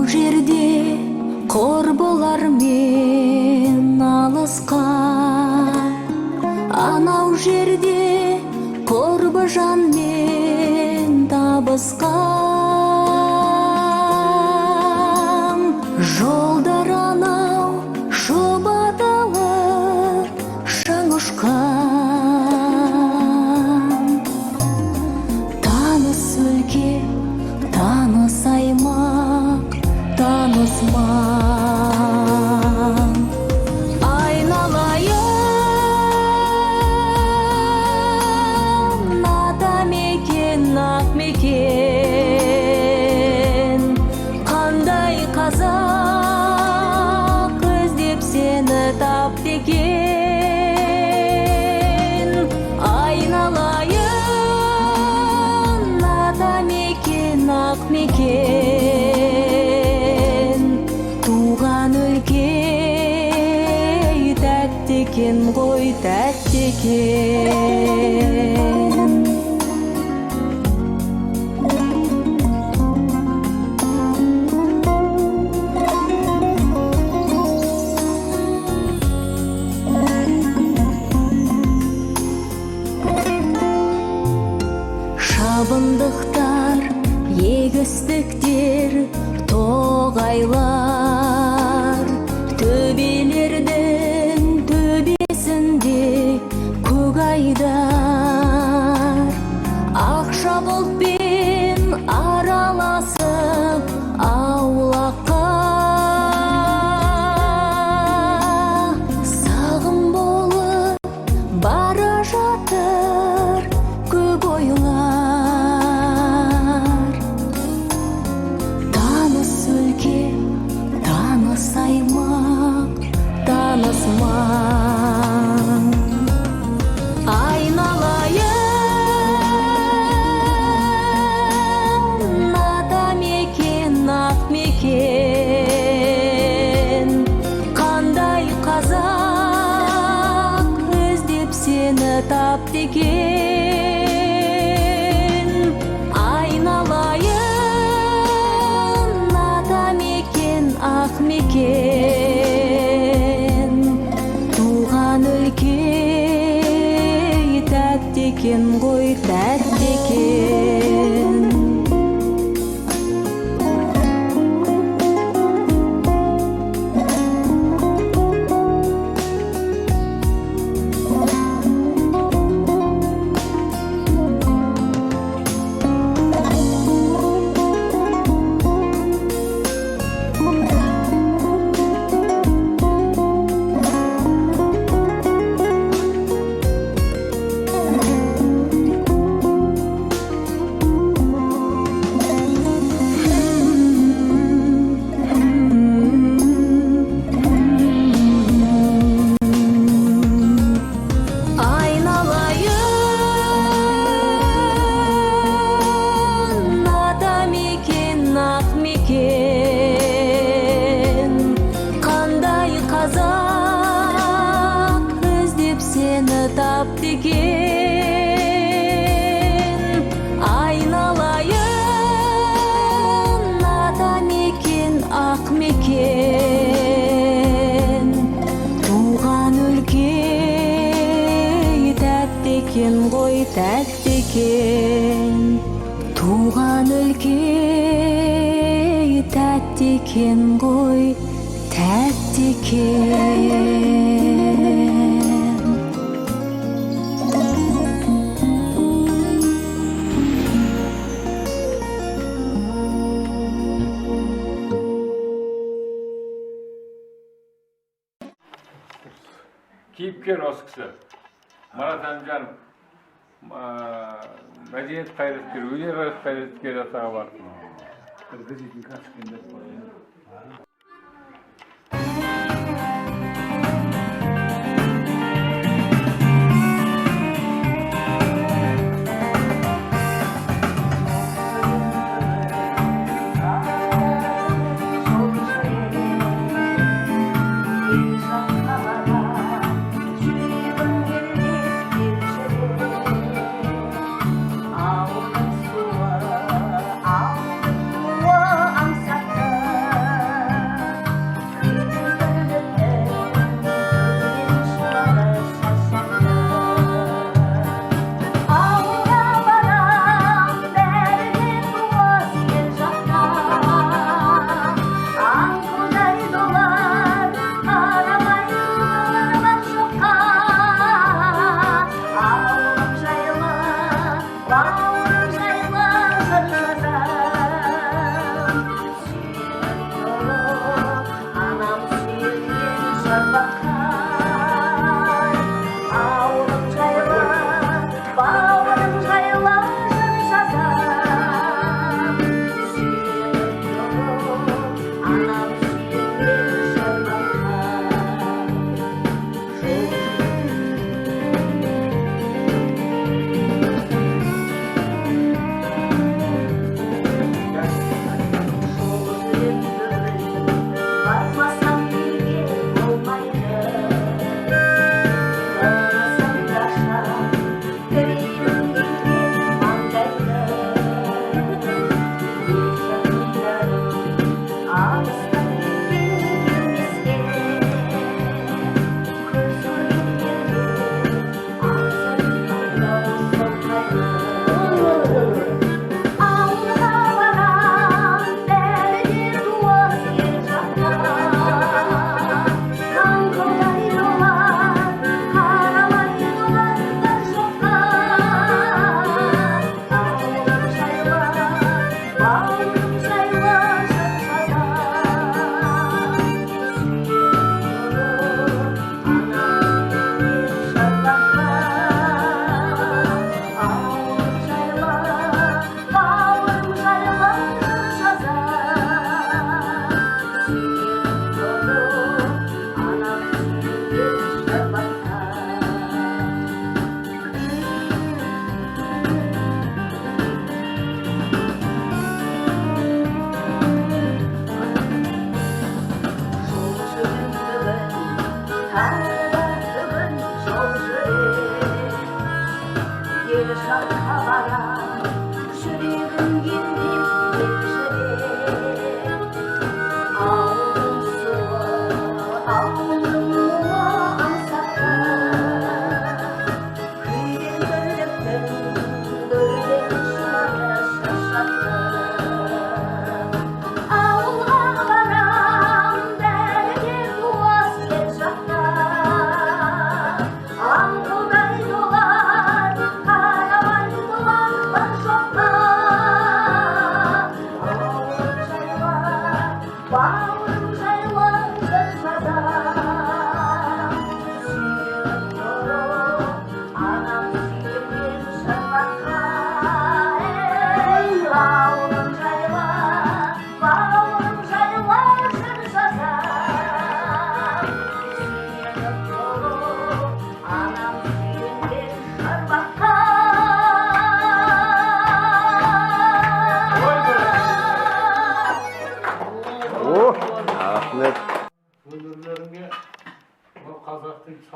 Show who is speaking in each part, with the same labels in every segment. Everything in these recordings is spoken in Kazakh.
Speaker 1: жерде корболар мен алыска, анау жерде корбыжан мен табыска. Жолдар анау шұбаталы шаңышқан, таныс өлке, таныс аймақ, таныс маң. Айналайын ата мекен, ақ мекен, қандай қазақ іздеп сені тапты екен. Айналайын ата мекен, ақ мекен, туған өлке тәтті екен ғой, тәтті екен. Шабындықтар, егістіктер, тоғайлар, төбелердің төбесінде көкайдар, ақша бұлтпен араласып аулаққа, сағым болып бара жатыр көп ойлар. Таныс өлке, таныс аймақ, таныс маң. Айналайын ата мекен, ақ мекен, қандай қазақ іздеп сені тапты екен. Айналайын ата мекен, ақ мекен, туған өлке тәтті екен ғой, тәтті екен. Айналайын ата мекен, ақ мекен, қандай қазақ іздеп сені тапты екен. Айналайын ата мекен, ақ мекен, туған өлке тәтті екен ғой, тәтті екен. Туған өлке тәтті екен ғой, тәтті екен.
Speaker 2: Кейіпкер осы кісі Марат Әмжанов, мәдениет қайраткері, өнер қайраткері атағы бар.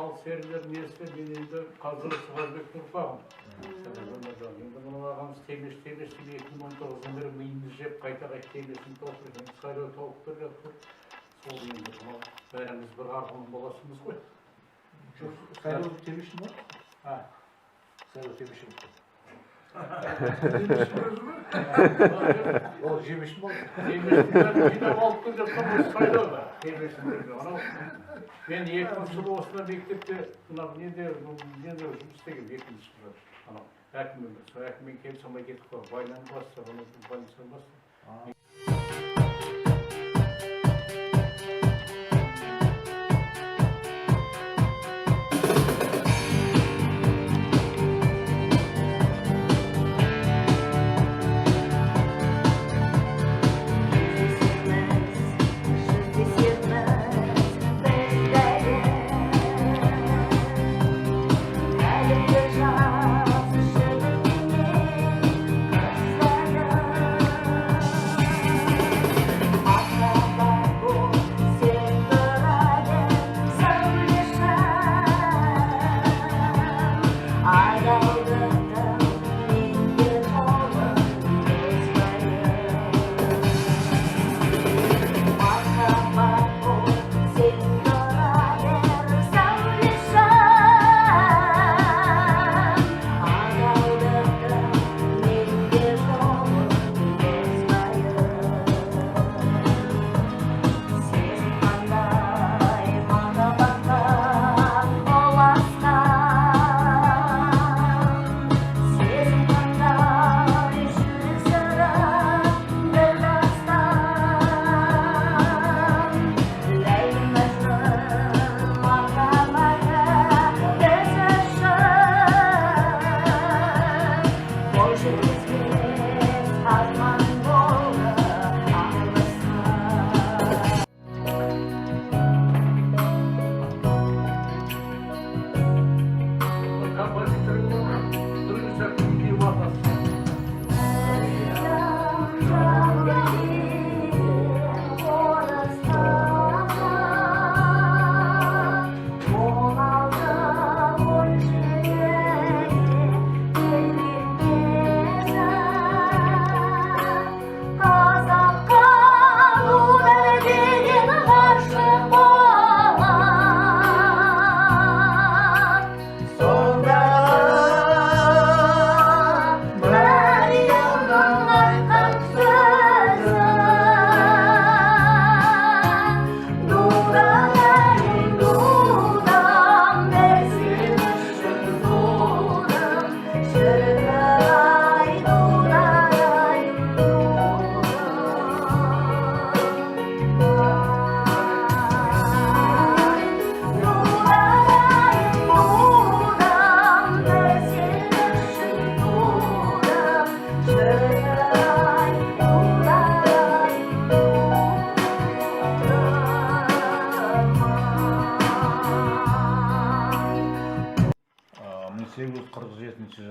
Speaker 3: мал серілер несі мен енді қазір Сығазбектің ұрпағым. Енді мұның ағамыз Темеш деп 2019-дан бері миымды жеп қайта-қайта Темештің толтырып, сайлау тауып тұр жатыр. Сол енді мынау бәріміз бір арғын боласымыз ғой.
Speaker 4: Сайлау Темештің ба? Сайлау Темештің ба? Ол жемештің ба?
Speaker 3: Темештің бәрін жинап алып тұр жатқан осы сайлауда. Темештің бірге. Мен 2000 жылы осында мектепте неде жұмыс істеген 2000 жылы. Әкіммен келіп салмай кетіп қалды. Байланып басты, больницаны басты.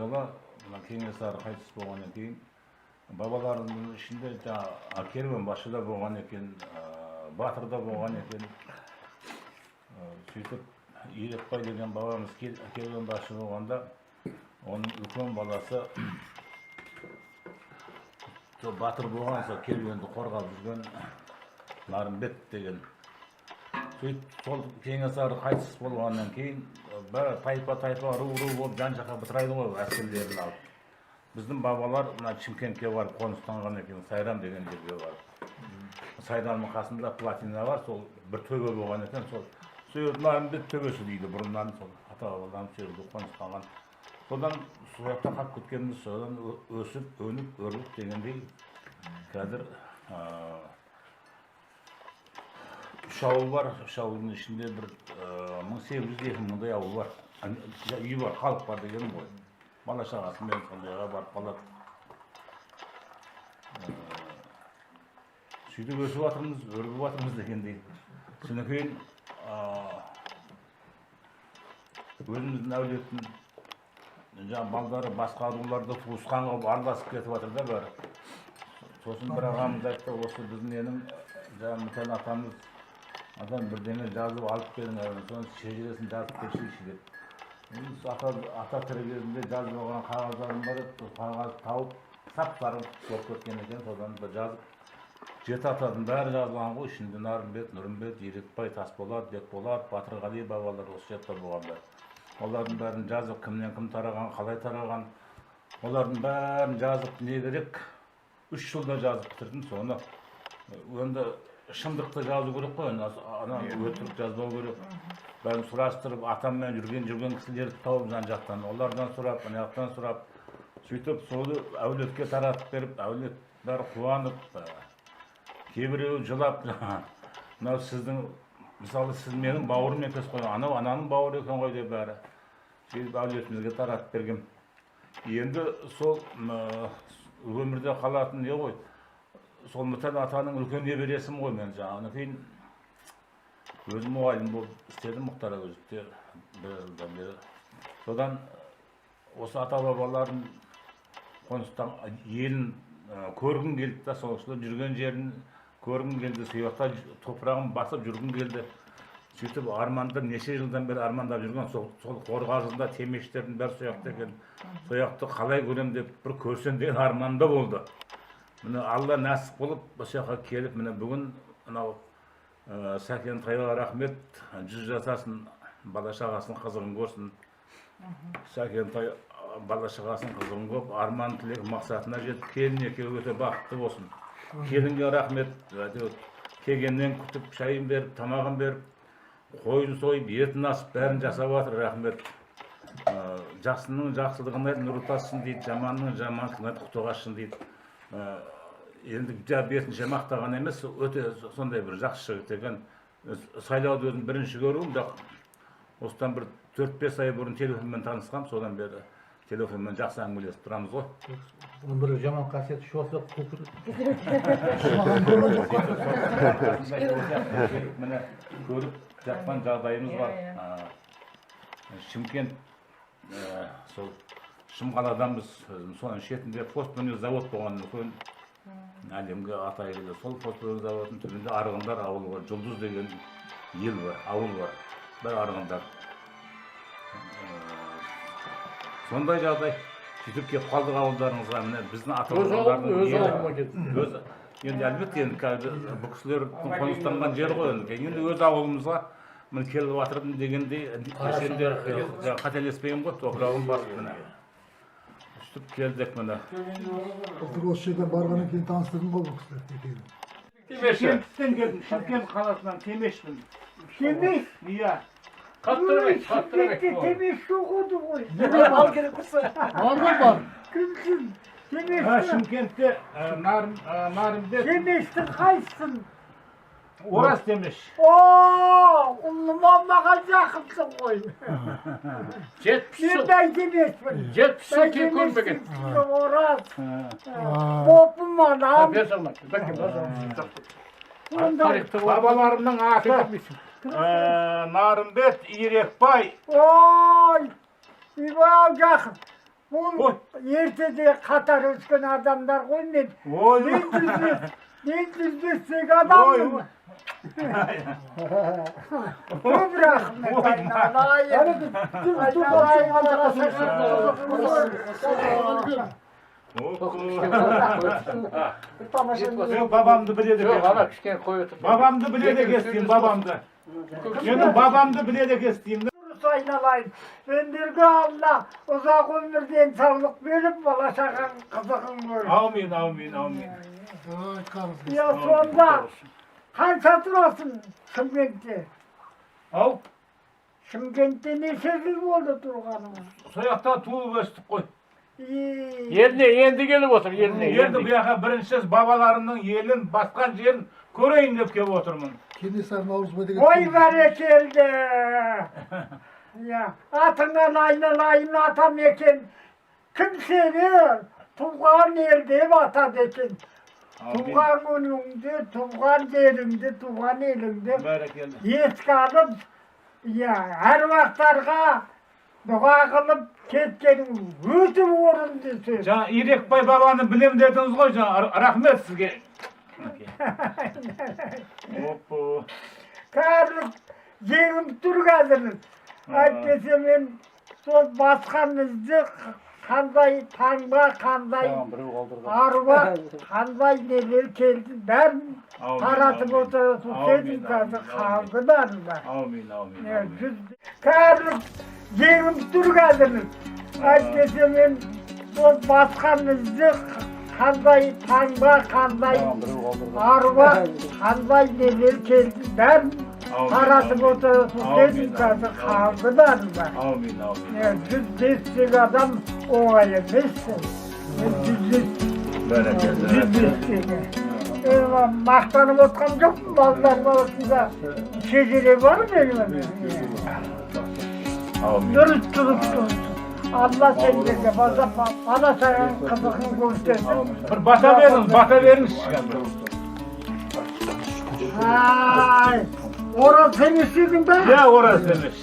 Speaker 4: жылы мына Кенесары қайтыс болғаннан кейін бабаларымның ішінде керуен басшыда болған екен, батырда болған екен. Сөйтіп Ирекбай деген бабамыз керуен басшы болғанда оның үлкен баласы батыр болған, сол керуенді қорғап жүрген Нарымбек деген. Сол Кенесары қайтыс болғаннан кейін тайпа ру болып жан-жаққа бытырайды ғой әскерлерін алып. Біздің бабалар мына Шымкентке барып қоныстанған екен, Сайрам деген жерге барып. Сайрамның қасында плотина бар, сол бір төбе болған екен, сол Нарымбек төбесі дейді бұрыннан, сол ата-бабадан жерге қоныстанған. Содан суратта қалып кеткеніміз, содан өсіп, өніп, өріліп дегендей қазір үш ауыл бар. Үш ауылдың ішінде бір 1800-2000 мыңдай ауыл бар. Үй бар, халық бар дегенім ғой. Бала шағасымен сондайға барып қалады. Сөйтіп өсіп жатырмыз, өргіп жатырмыз дегендей. Содан кейін өзіміздің әулеттің балдары басқа руларды туысқан қылып араласып кетіп жатыр да бәрі. Сосын бір ағамыз айтты, осы біздің енім Мүтән атамыз Adam birdeňe жазып alıp gelin, sonra şejeresini жазıp geçirişi dep. Ata tirilerinde жазылmagan kagazlarım bar, kagaz taup sap-sarı bolup ketken eken, sodan da жазып Жети атадын бәрі жазылған ғой, ішінде Нарымбет, Нұрымбет, Ирекбай, Тасболат, Бекболат, Батырғали бабалар осы жерде болғандар. Олардың бәрін жазып, кімнен кім тараған, қалай тараған, олардың бәрін жазып не керек? 3 жылда жазып бітірдім, соны енді шындықты жазу керек қой, ана өтірік жазбау керек. Бәрін сұраштырып, атаммен жүрген кісілерді тауып жан-жақтан, олардан сұрап, ана жақтан сұрап, сөйтіп соны әулетке таратып беріп, әулет бәрі қуанып, кейбіреуі жылап, мынау сіздің, мысалы сіз менің бауырым емес қой, анау ананың бауыры екен ғой деп бәрі. Сөйтіп әулетімізге таратып бергем. Енді сол өмірде қалатын не ғой, сол Мұтан атаның үлкен небересім ғой мен жаңағы. Кейін өзім мұғалім болып істедім Мұхтар Әуезовте бір жылдан бері. Содан осы ата бабаларын қоныстан елін көргім келді да, сол жүрген жерін көргім келді, сұяқта топырағын басып жүргім келді. Сөйтіп армандап, неше жылдан бері армандап жүрген, сол қорғасында темештердің бәрі сұяқта екен. Сұяқты қалай көрем деп бір көрсем деген арманда болды. Міне Алла нәсіп болып, осы жаққа келіп, міне бүгін Сәкен Тайға рахмет, 100 жасасын, бала шағасын қызығын көрсін. Сәкен Тай бала шағасын қызығын көріп, арман тілек мақсатына жетіп, келін екеуі өте бақытты болсын. Келінге рахмет, келгеннен күтіп, шайын беріп, тамағын беріп, қойын сойып, етін асып, бәрін жасап жатыр, рахмет. Жақсының жақсылығын айт, нұр тассын дейді, жаманның жамандығын айт, құтыға ашсын дейді. Енді бетінше мақтаған емес, өте сондай бір жақсы жігіт екен. Сайлауды өзім бірінші көруім, осыдан бір 4-5 ай бұрын телефонмен танысқам, содан бері телефонмен жақсы әңгімелесіп тұрамыз ғой.
Speaker 3: Bunun bir zaman kaseti şu olsa kupur.
Speaker 4: Міне көріп жатқан жағдайымыз бар. Шымкент, сол Шымқаладанбыз, соның шетінде постмөнер завод болған үлкен әлемге атай келді. Сол постмөнер заводының түбінде Арғындар ауылы бар, Жұлдыз деген ел бар, ауыл бар. Бір Арғындар. Сондай жағдай. Сөйтіп кеп қалдық ауылдарыңызға, міне біздің ата-бабалардың енді әлбетте енді бұл кісілердің қоныстанған жері ғой, енді өз ауылымызға міне келіп жатырмын дегендей қателеспеймін ғой, топырағым басып міне. Сөйтіп келдік міне.
Speaker 5: Былтыр осы жерден барғаннан кейін таныстырдым ғой бұл кісілерді.
Speaker 3: Şemkent'ten geldim. Şemkent kalasından Temeş'tim.
Speaker 6: Temeş?
Speaker 3: Ya.
Speaker 6: Temeş yok oldu bu.
Speaker 3: Al gerek olsa.
Speaker 5: Nereden var?
Speaker 6: Kimsin?
Speaker 3: Ha
Speaker 6: Temeş'ten.
Speaker 3: Şemkent'te Narim'de
Speaker 6: Temeş'ten kaçsın?
Speaker 3: Oras demiş.
Speaker 6: Ooo! Ulumammağa yakınsın koy. Nereden Temeş'ten?
Speaker 2: Жетпісі кей көрмеген.
Speaker 6: Oras. Bopum var lan.
Speaker 3: Babalarımın аты Narimbet İrekbay.
Speaker 6: Oy! İbao yakın. Bu ertede Katar ösken adamlar koymayın.
Speaker 3: Oy.
Speaker 6: Ne düzlüsek adamım. Bu bırakma kaynanayı.
Speaker 3: Babamdı bile de
Speaker 2: Yok, ana
Speaker 3: kestim.
Speaker 2: kişiken koyuyordu.
Speaker 3: Babamdı bile de kestim, babamdı. Benim babamdı bile de kestim.
Speaker 6: Saynalayın. Bendirge Allah uzak ömürden sağlık verip bala şakan kızıkın görün.
Speaker 3: Amin, amin, amin.
Speaker 5: Ay kardeşim.
Speaker 6: Ya sonda kaç hatırlasın Şımkent'te?
Speaker 3: Al,
Speaker 6: Şımkent'te ne şekil oldu Turgan'ın?
Speaker 3: soyakta tuğup östük koy.
Speaker 2: Yerine endi gelip otur, yerine
Speaker 3: Yerdi bu yaka birinçsiz babalarının yerin, baskan yerin köreyim dep kep oturmun.
Speaker 5: Kendisler Navruz Bey'de
Speaker 6: Oy berekelde. Ya atından aynalayın atam eken. Kim seviyor? Tuğan elde ata dekin. Tuğan önünde, tuğan yerinde, tuğan elinde.
Speaker 3: Berekeli.
Speaker 6: Yetkalıp ya her vaxtlarga dua kılıp ketkenin ötü orundusu.
Speaker 3: Can İrekbay babanı bilem dediniz koy can, rahmet sizge. Hoppu.
Speaker 6: Kârlık yığım durgadınız. Aytese men sol baskanınızdı kanday tanga kanday arva kanday neler keldi ben
Speaker 4: Amin,
Speaker 6: taratıp
Speaker 4: amin.
Speaker 6: oturasın
Speaker 4: Amin,
Speaker 6: senin kazı
Speaker 4: amin,
Speaker 6: kaldılar mı?
Speaker 4: Amin, amin, amin.
Speaker 6: Kârlık yığım durgadınız. Aytese men sol baskanınızdı kanday tanga kanday arva kanday neler keldi ben
Speaker 4: Amin,
Speaker 6: taratıp
Speaker 4: amin.
Speaker 6: oturasın
Speaker 4: Amin,
Speaker 6: senin
Speaker 4: amin,
Speaker 6: kazı
Speaker 4: amin.
Speaker 6: kaldılar mı?
Speaker 4: Amin, amin.
Speaker 6: Ya düz adam o ayırmışsın. Düz Eyvah, mahtanım otkan yok mu mallar arasında? Şecere var mı benim?
Speaker 4: Amin.
Speaker 6: Dürüst. Allah seni fazla bana sen kafasını göstersin.
Speaker 2: Bir bata verin.
Speaker 6: Ay, orası temizliğin ben.
Speaker 2: Ya orası demiş.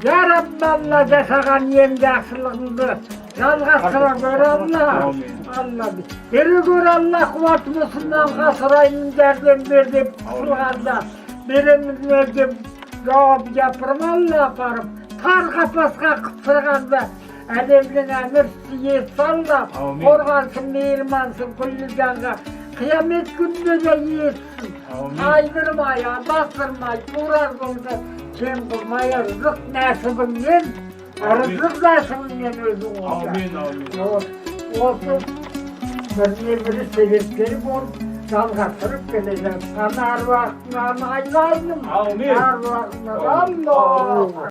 Speaker 6: Yarabballah yaşagan yem yaxşılığındı. Yalgasıra gör Allah.
Speaker 4: Amin.
Speaker 6: Allah. Beri gör Allah kuvvetmesinden kasırayının derden verdi kılganda. Birimiz verdi cevap yapırım Allah yaparım. Tar kapaska kısırganda. Alevlin emir siyet Allah.
Speaker 4: Amin.
Speaker 6: Korgansın, meyilmansın, kullu canga. Kıyamet günde de yiyesin.
Speaker 4: Amin.
Speaker 6: Kaydırmaya, bastırmaya, uğrar buldu. Sen bulmaya rızık nasibinle, rızık nasibinle özün olacak.
Speaker 4: Amin, amin.
Speaker 6: Olsun, biri sebepleri bol, dalgasırıp geleceğim. Sana arvahına aylardım.
Speaker 2: Amin.
Speaker 6: Arvahına Allah.